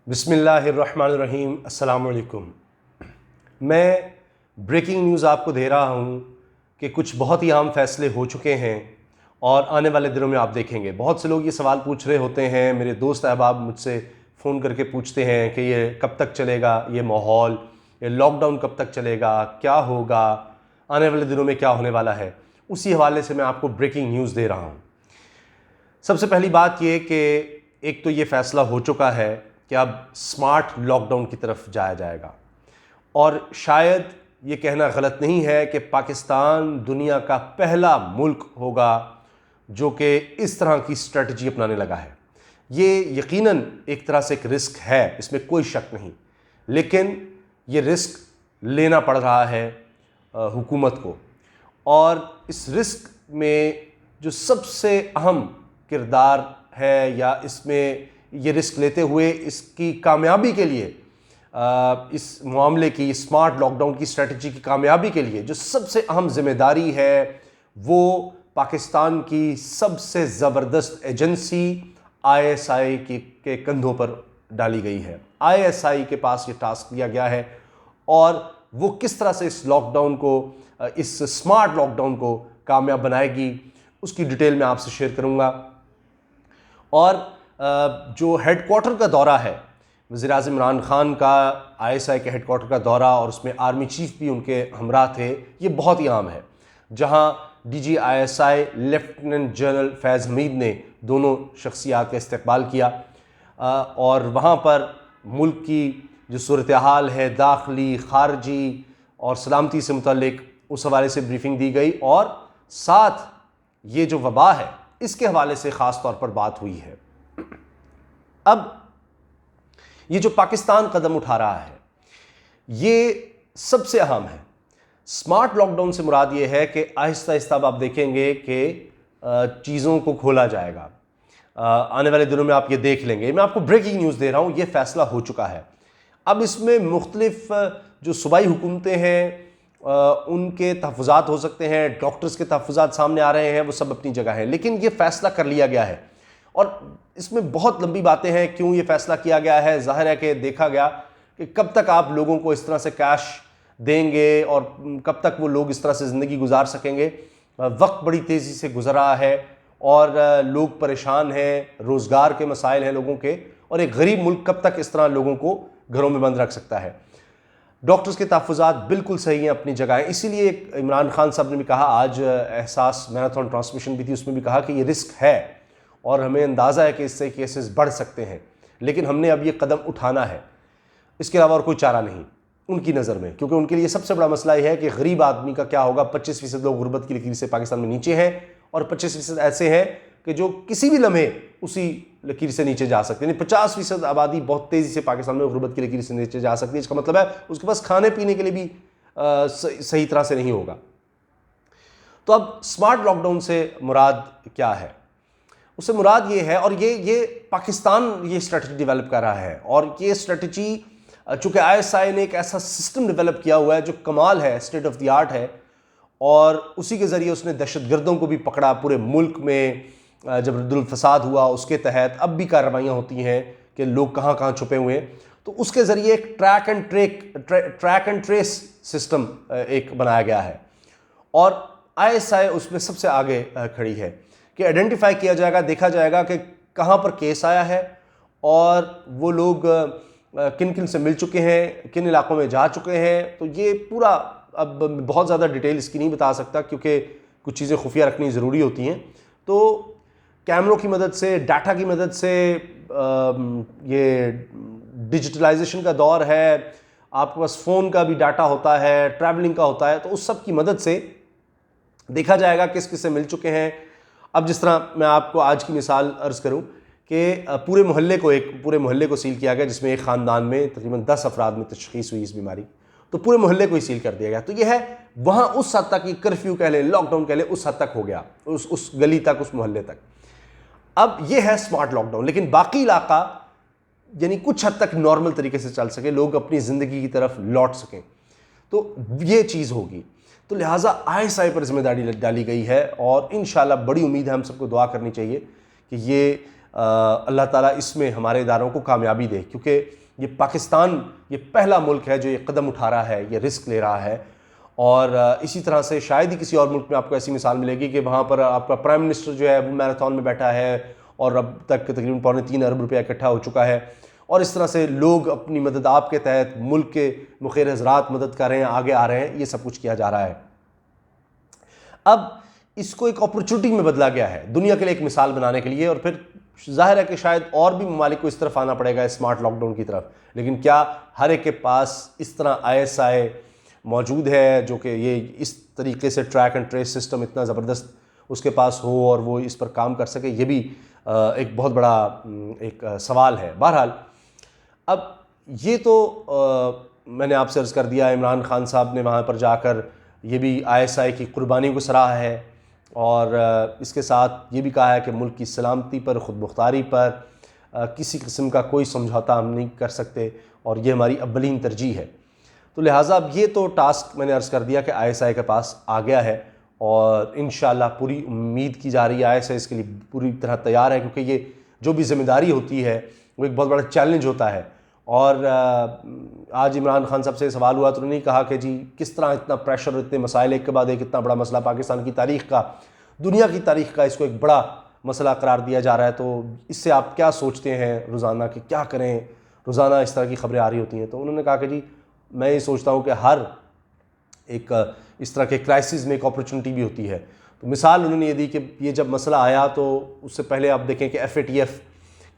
बिस्मिल्लाहिर्रहमानिर्रहीम। अस्सलाम वालेकुम। मैं ब्रेकिंग न्यूज़ आपको दे रहा हूँ कि कुछ बहुत ही अहम फैसले हो चुके हैं और आने वाले दिनों में आप देखेंगे। बहुत से लोग ये सवाल पूछ रहे होते हैं, मेरे दोस्त अहबाब मुझसे फ़ोन करके पूछते हैं कि ये कब तक चलेगा, ये माहौल, ये लॉकडाउन कब तक चलेगा, क्या होगा, आने वाले दिनों में क्या होने वाला है। उसी हवाले से मैं आपको ब्रेकिंग न्यूज़ दे रहा हूँ। सबसे पहली बात ये कि एक तो ये फ़ैसला हो चुका है कि अब स्मार्ट लॉकडाउन की तरफ जाया जाएगा और शायद ये कहना गलत नहीं है कि पाकिस्तान दुनिया का पहला मुल्क होगा जो कि इस तरह की स्ट्रेटजी अपनाने लगा है। ये यकीनन एक तरह से एक रिस्क है, इसमें कोई शक नहीं, लेकिन ये रिस्क लेना पड़ रहा है हुकूमत को। और इस रिस्क में जो सबसे अहम किरदार है या इसमें ये रिस्क लेते हुए इसकी कामयाबी के लिए, इस मामले की, स्मार्ट लॉकडाउन की स्ट्रेटजी की कामयाबी के लिए जो सबसे अहम जिम्मेदारी है वो पाकिस्तान की सबसे ज़बरदस्त एजेंसी ISI के कंधों पर डाली गई है। ISI के पास ये टास्क दिया गया है और वो किस तरह से इस लॉकडाउन को, इस स्मार्ट लॉकडाउन को कामयाब बनाएगी उसकी डिटेल में आपसे शेयर करूंगा। और जो हेडक्वार्टर का दौरा है वज़ीर-ए-आज़म इमरान खान का, ISI के हेडक्वार्टर का दौरा, और उसमें आर्मी चीफ भी उनके हमरा थे, ये बहुत ही अहम है, जहां DG ISI लेफ्टिनेंट जनरल फैज़ हमीद ने दोनों शख्सियात का इस्तकबाल किया और वहाँ पर मुल्क की जो सूरत हाल है, दाखिली, खारजी और सलामती से मुतल्लिक, उस हवाले से ब्रीफिंग दी गई और साथ ये जो वबा है इसके हवाले से ख़ास तौर पर बात हुई है। अब ये जो पाकिस्तान कदम उठा रहा है ये सबसे अहम है। स्मार्ट लॉकडाउन से मुराद ये है कि आहिस्ता आहिस्ता आप देखेंगे कि चीज़ों को खोला जाएगा। आने वाले दिनों में आप ये देख लेंगे। मैं आपको ब्रेकिंग न्यूज़ दे रहा हूँ, ये फैसला हो चुका है। अब इसमें मुख्तलिफ जो सूबाई हुकूमतें हैं उनके तहफ़्फ़ुज़ात हो सकते हैं, डॉक्टर्स के तहफ़्फ़ुज़ात सामने आ रहे हैं, वो सब अपनी जगह है, लेकिन ये फ़ैसला कर लिया गया है और इसमें बहुत लंबी बातें हैं क्यों ये फ़ैसला किया गया है। ज़ाहिर है कि देखा गया कि कब तक आप लोगों को इस तरह से कैश देंगे और कब तक वो लोग इस तरह से ज़िंदगी गुजार सकेंगे। वक्त बड़ी तेज़ी से गुजर रहा है और लोग परेशान हैं, रोज़गार के मसाइल हैं लोगों के, और एक गरीब मुल्क कब तक इस तरह लोगों को घरों में बंद रख सकता है। डॉक्टर्स के तहफ़्फ़ुज़ात बिल्कुल सही हैं, अपनी जगह है। इसीलिए इमरान खान साहब ने भी कहा, आज एहसास मैराथन ट्रांसमिशन भी थी, उसमें भी कहा कि ये रिस्क है और हमें अंदाज़ा है कि इससे केसेस बढ़ सकते हैं, लेकिन हमने अब ये कदम उठाना है, इसके अलावा और कोई चारा नहीं उनकी नज़र में, क्योंकि उनके लिए सबसे बड़ा मसला यह है कि गरीब आदमी का क्या होगा। 25% लोग गुर्बत की लकीर से पाकिस्तान में नीचे हैं और 25% ऐसे हैं कि जो किसी भी लम्हे उसी लकीर से नीचे जा सकते हैं। 50% आबादी बहुत तेज़ी से पाकिस्तान में गुर्बत की लकीर से नीचे जा सकती है। इसका मतलब है उसके पास खाने पीने के लिए भी सही तरह से नहीं होगा। तो अब स्मार्ट लॉकडाउन से मुराद क्या है? उससे मुराद ये है, और ये पाकिस्तान ये स्ट्रेटजी डेवलप कर रहा है, और ये स्ट्रेटजी चूँकि ISI ने एक ऐसा सिस्टम डेवलप किया हुआ है जो कमाल है, स्टेट ऑफ द आर्ट है, और उसी के ज़रिए उसने दहशतगर्दों को भी पकड़ा पूरे मुल्क में। जब रद्दुल फसाद हुआ उसके तहत अब भी कार्रवाइयाँ होती हैं कि लोग कहाँ कहाँ छुपे हुए हैं, तो उसके ज़रिए एक ट्रैक एंड ट्रेस सिस्टम एक बनाया गया है और ISI उसमें सबसे आगे खड़ी है कि आइडेंटिफाई किया जाएगा, देखा जाएगा कि कहाँ पर केस आया है और वो लोग किन किन से मिल चुके हैं, किन इलाकों में जा चुके हैं। तो ये पूरा, अब बहुत ज़्यादा डिटेल इसकी नहीं बता सकता क्योंकि कुछ चीज़ें खुफिया रखनी ज़रूरी होती हैं। तो कैमरों की मदद से, डाटा की मदद से, ये डिजिटलाइजेशन का दौर है, आपके पास फ़ोन का भी डाटा होता है, ट्रैवलिंग का होता है, तो उस सब की मदद से देखा जाएगा किस किस से मिल चुके हैं। अब जिस तरह मैं आपको आज की मिसाल अर्ज़ करूं कि पूरे मोहल्ले को सील किया गया, जिसमें एक ख़ानदान में तकरीबन 10 अफराद में तशख़ीस हुई इस बीमारी, तो पूरे मोहल्ले को ही सील कर दिया गया। तो यह है वहाँ उस हद तक, कर्फ्यू कह लें, लॉकडाउन कह लें, उस हद तक हो गया, उस गली तक, उस मोहल्ले तक। अब यह है स्मार्ट लॉकडाउन, लेकिन बाकी इलाका यानी कुछ हद तक नॉर्मल तरीके से चल सके, लोग अपनी ज़िंदगी की तरफ लौट सकें, तो ये चीज़ होगी। तो लिहाजा ISI पर जिम्मेदारी डाली गई है और इंशाल्लाह बड़ी उम्मीद है, हम सबको दुआ करनी चाहिए कि ये अल्लाह ताला इसमें हमारे इदारों को कामयाबी दे, क्योंकि ये पाकिस्तान ये पहला मुल्क है जो ये कदम उठा रहा है, ये रिस्क ले रहा है। और इसी तरह से शायद ही किसी और मुल्क में आपको ऐसी मिसाल मिलेगी कि वहाँ पर आपका प्राइम मिनिस्टर जो है वो मैराथन में बैठा है और अब तक तकरीबन 3.25 अरब रुपया इकट्ठा हो चुका है। और इस तरह से लोग अपनी मदद आपके तहत मुल्क के मुखिर हजरात मदद कर रहे हैं, आगे आ रहे हैं, ये सब कुछ किया जा रहा है। अब इसको एक अपॉर्चुनिटी में बदला गया है दुनिया के लिए एक मिसाल बनाने के लिए, और फिर जाहिर है कि शायद और भी ममालिक को इस तरफ आना पड़ेगा, स्मार्ट लॉकडाउन की तरफ। लेकिन क्या हर एक के पास इस तरह ISI मौजूद है जो कि ये इस तरीके से ट्रैक एंड ट्रेस सिस्टम इतना ज़बरदस्त उसके पास हो और वो इस पर काम कर सके? ये भी एक बहुत बड़ा एक सवाल है। बहरहाल अब ये तो मैंने आपसे अर्ज़ कर दिया, इमरान खान साहब ने वहाँ पर जाकर ये भी ISI की कुर्बानी को सराहा है और इसके साथ ये भी कहा है कि मुल्क की सलामती पर, ख़ुद मुख्तारी पर किसी किस्म का कोई समझौता हम नहीं कर सकते और ये हमारी अव्वलीन तरजीह है। तो लिहाजा अब ये तो टास्क मैंने अर्ज़ कर दिया कि ISI के पास आ गया है और इंशाअल्लाह पूरी उम्मीद की जा रही है ISI इसके लिए पूरी तरह तैयार है, क्योंकि ये जो भी ज़िम्मेदारी होती है वो एक बहुत बड़ा चैलेंज होता है। और आज इमरान खान साहब से सवाल हुआ तो उन्होंने कहा कि जी किस तरह इतना प्रेशर और इतने मसाइल एक के बाद एक इतना बड़ा मसला पाकिस्तान की तारीख़ का, दुनिया की तारीख़ का इसको एक बड़ा मसला करार दिया जा रहा है, तो इससे आप क्या सोचते हैं रोज़ाना कि क्या करें? रोज़ाना इस तरह की खबरें आ रही होती हैं। तो उन्होंने कहा कि जी मैं ये सोचता हूँ कि हर एक इस तरह के क्राइसिस में एक अपॉर्चुनिटी भी होती है। तो मिसाल उन्होंने ये दी कि ये जब मसला आया तो उससे पहले आप देखें कि FATF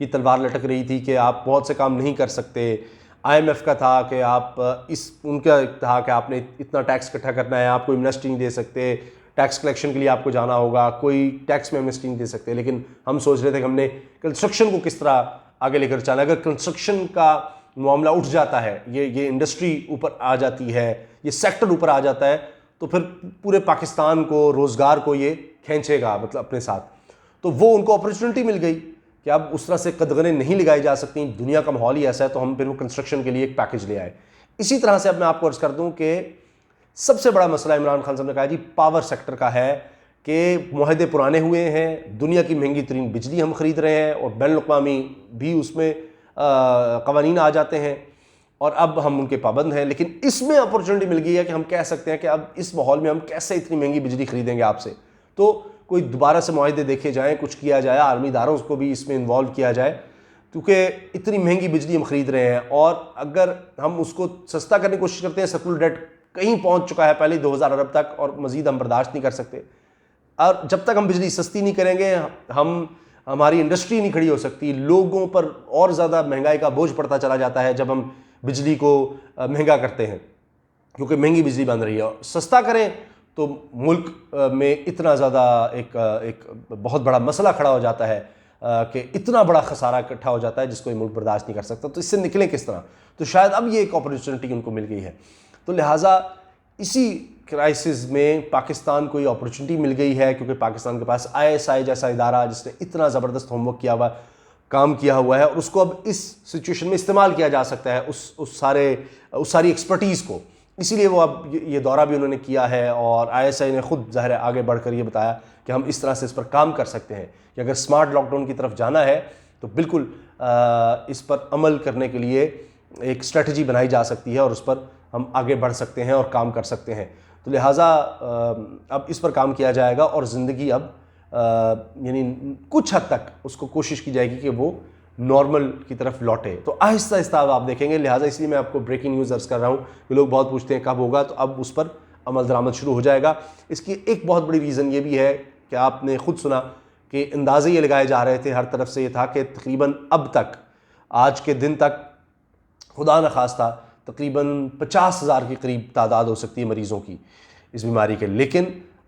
की तलवार लटक रही थी कि आप बहुत से काम नहीं कर सकते। IMF का था कि आप उनका था कि आपने इतना टैक्स इकट्ठा करना है, आपको एमनेस्टी नहीं दे सकते, टैक्स कलेक्शन के लिए आपको जाना होगा, कोई टैक्स में एमनेस्टी नहीं दे सकते। लेकिन हम सोच रहे थे कि हमने कंस्ट्रक्शन को किस तरह आगे लेकर चलना। अगर कंस्ट्रक्शन का मामला उठ जाता है, ये इंडस्ट्री ऊपर आ जाती है, ये सेक्टर ऊपर आ जाता है, तो फिर पूरे पाकिस्तान को, रोज़गार को ये खींचेगा मतलब अपने साथ। तो वो उनको अपॉर्चुनिटी मिल गई कि अब उस तरह से कदगरें नहीं लगाई जा सकती, दुनिया का माहौल ही ऐसा है, तो हम फिर वो कंस्ट्रक्शन के लिए एक पैकेज ले आए। इसी तरह से अब मैं आपको अर्ज़ कर दूं कि सबसे बड़ा मसला इमरान खान साहब ने कहा जी पावर सेक्टर का है कि मुआहदे पुराने हुए हैं, दुनिया की महंगी तरीन बिजली हम ख़रीद रहे हैं और बैनुल-अक़वामी भी उसमें क़वानीन आ जाते हैं और अब हम उनके पाबंद हैं। लेकिन इसमें अपॉर्चुनिटी मिल गई है कि हम कह सकते हैं कि अब इस माहौल में हम कैसे इतनी महंगी बिजली खरीदेंगे आपसे। तो कोई दोबारा से मुआहदे देखे जाएँ, कुछ किया जाए, आर्मी इदारों को भी इसमें इन्वॉल्व किया जाए, क्योंकि इतनी महंगी बिजली हम ख़रीद रहे हैं और अगर हम उसको सस्ता करने की कोशिश करते हैं, सर्कुलर डेट कहीं पहुँच चुका है पहले 2000 अरब तक और मज़ीद हम बर्दाश्त नहीं कर सकते। और जब तक हम बिजली सस्ती नहीं करेंगे हमारी इंडस्ट्री नहीं खड़ी हो सकती। लोगों पर और ज़्यादा महंगाई का बोझ पड़ता चला जाता है जब हम बिजली को महंगा करते हैं, क्योंकि महंगी बिजली बन रही है। और सस्ता करें तो मुल्क में इतना ज़्यादा एक बहुत बड़ा मसला खड़ा हो जाता है कि इतना बड़ा खसारा इकट्ठा हो जाता है जिसको ये मुल्क बर्दाश्त नहीं कर सकता। तो इससे निकलें किस तरह? तो शायद अब ये एक अपॉर्चुनिटी उनको मिल गई है। तो लिहाजा इसी क्राइसिस में पाकिस्तान को ये अपॉर्चुनिटी मिल गई है, क्योंकि पाकिस्तान के पास ISI जैसा इदारा जिसने इतना ज़बरदस्त होमवर्क किया हुआ, काम किया हुआ है, और उसको अब इस सिचुएशन में इस्तेमाल किया जा सकता है उस सारी एक्सपर्टीज़ को। इसीलिए वो अब ये दौरा भी उन्होंने किया है और ISI ने ख़ुद ज़ाहिर आगे बढ़कर ये बताया कि हम इस तरह से इस पर काम कर सकते हैं कि अगर स्मार्ट लॉकडाउन की तरफ जाना है तो बिल्कुल इस पर अमल करने के लिए एक स्ट्रेटजी बनाई जा सकती है और उस पर हम आगे बढ़ सकते हैं और काम कर सकते हैं। तो लिहाजा अब इस पर काम किया जाएगा और ज़िंदगी अब यानी कुछ हद तक उसको कोशिश की जाएगी कि वो नॉर्मल की तरफ लौटे। तो आहिस्ता आहिस्ता अब आप देखेंगे। लिहाजा इसलिए मैं आपको ब्रेकिंग न्यूज़ अर्ज़ कर रहा हूँ कि लोग बहुत पूछते हैं कब होगा, तो अब उस पर अमल दरामद शुरू हो जाएगा। इसकी एक बहुत बड़ी रीज़न ये भी है कि आपने ख़ुद सुना कि अंदाज़े ये लगाए जा रहे थे, हर तरफ से ये था कि तकरीबन अब तक आज के दिन तक खुदा न खास्ता तकरीबन 50,000 के करीब तादाद हो सकती है मरीज़ों की इस बीमारी के। लेकिन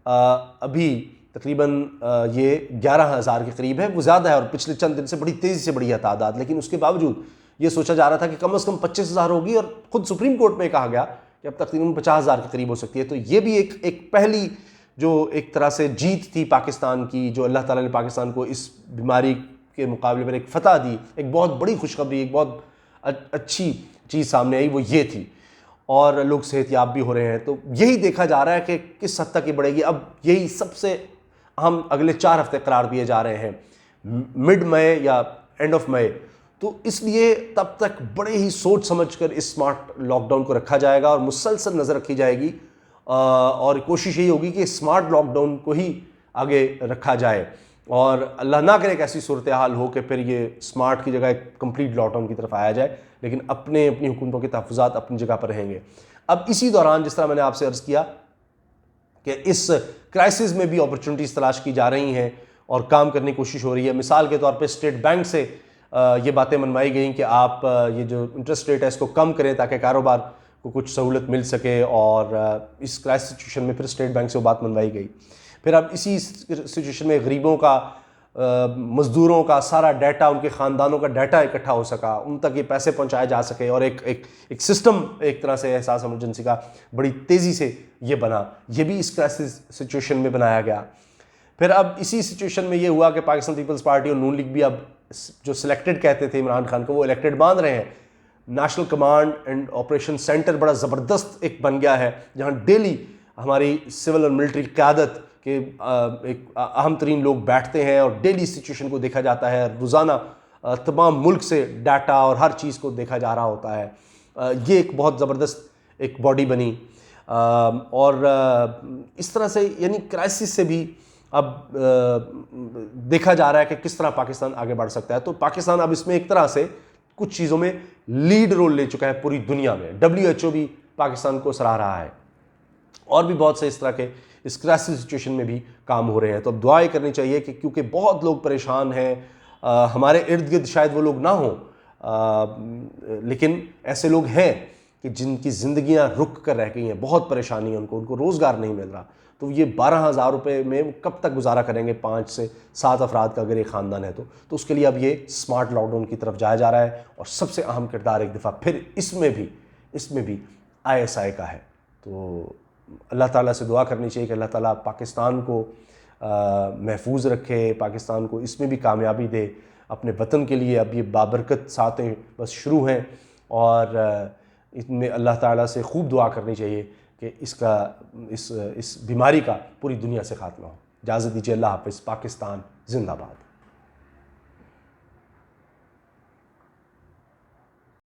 अभी तकरीबन ये 11,000 के करीब है, वो ज़्यादा है और पिछले चंद दिन से बड़ी तेज़ी से बढ़ी है तादाद। लेकिन उसके बावजूद ये सोचा जा रहा था कि कम से कम 25,000 होगी और ख़ुद सुप्रीम कोर्ट में कहा गया कि अब तकरीबन 50,000 के करीब हो सकती है। तो ये भी एक पहली जो एक तरह से जीत थी पाकिस्तान की, जो अल्लाह ताला ने पाकिस्तान को इस बीमारी के मुकाबले में एक फ़तह दी, एक बहुत बड़ी खुशखबरी, एक बहुत अच्छी चीज़ सामने आई, वो ये थी। और लोग सेहतयाब भी हो रहे हैं। तो यही देखा जा रहा है कि किस हद तक ये बढ़ेगी। अब यही सबसे अहम अगले 4 हफ्ते करार दिए जा रहे हैं। मिड मई या एंड ऑफ मई। तो इसलिए तब तक बड़े ही सोच समझकर इस स्मार्ट लॉकडाउन को रखा जाएगा और मुसलसल नज़र रखी जाएगी, और कोशिश यही होगी कि स्मार्ट लॉकडाउन को ही आगे रखा जाए और अल्लाह ना करे एक ऐसी सूरत हाल हो कि फिर ये स्मार्ट की जगह एक कंप्लीट लॉकडाउन की तरफ आया जाए, लेकिन अपनी हुकूमतों के तहफ़्फ़ुज़ात अपनी जगह पर रहेंगे। अब इसी दौरान जिस तरह मैंने आपसे अर्ज़ किया कि इस क्राइसिस में भी अपॉर्चुनिटीज़ तलाश की जा रही हैं और काम करने की कोशिश हो रही है। मिसाल के तौर पे स्टेट बैंक से ये बातें मनवाई गई कि आप ये जो इंटरेस्ट रेट है इसको कम करें ताकि कारोबार को कुछ सहूलत मिल सके, और इस क्राइसिस सिचुएशन में फिर स्टेट बैंक से वो बात मनवाई गई। फिर अब इसी सिचुएशन में गरीबों का, मज़दूरों का सारा डाटा, उनके ख़ानदानों का डाटा इकट्ठा हो सका, उन तक ये पैसे पहुंचाए जा सके और एक सिस्टम एक तरह से एहसास इमरजेंसी का बड़ी तेज़ी से ये बना। ये भी इस क्राइसिस सिचुएशन में बनाया गया। फिर अब इसी सिचुएशन में ये हुआ कि पाकिस्तान पीपल्स पार्टी और नून लीग भी अब जो सिलेक्टेड कहते थे इमरान खान को, वो इलेक्टेड मान रहे हैं। National command and operation centre बड़ा ज़बरदस्त एक बन गया है, जहाँ डेली हमारी सिविल और मिलिट्री क़यादत के एक अहम तरीन लोग बैठते हैं और डेली सिचुएशन को देखा जाता है। रोज़ाना तमाम मुल्क से डाटा और हर चीज़ को देखा जा रहा होता है। ये एक बहुत ज़बरदस्त एक बॉडी बनी, और इस तरह से यानी क्राइसिस से भी अब देखा जा रहा है कि किस तरह पाकिस्तान आगे बढ़ सकता है। तो पाकिस्तान अब इसमें एक तरह से कुछ चीज़ों में लीड रोल ले चुका है पूरी दुनिया में। WHO भी पाकिस्तान को सराह रहा है और भी बहुत से इस तरह के इस क्राइसिस सिचुएशन में भी काम हो रहे हैं। तो अब दुआएं करनी चाहिए कि क्योंकि बहुत लोग परेशान हैं, हमारे इर्द गिर्द शायद वो लोग ना हों, लेकिन ऐसे लोग हैं कि जिनकी ज़िंदगियां रुक कर रह गई हैं, बहुत परेशानी है उनको रोज़गार नहीं मिल रहा। तो ये 12,000 रुपये में वो कब तक गुजारा करेंगे 5 से 7 अफराद का अगर एक ख़ानदान है तो उसके लिए अब ये स्मार्ट लॉकडाउन की तरफ जाया जा रहा है। और सबसे अहम किरदार एक दफ़ा फिर इसमें भी ISI का है। तो अल्लाह ताला से दुआ करनी चाहिए कि अल्लाह ताला पाकिस्तान को महफूज रखे, पाकिस्तान को इसमें भी कामयाबी दे अपने वतन के लिए। अब ये बाबरकत सातें बस शुरू हैं और इनमें अल्लाह ताला से खूब दुआ करनी चाहिए कि इस बीमारी का पूरी दुनिया से खात्मा हो। इजाज़त दीजिए, अल्लाह हाफ़िज़। पाकिस्तान जिंदाबाद।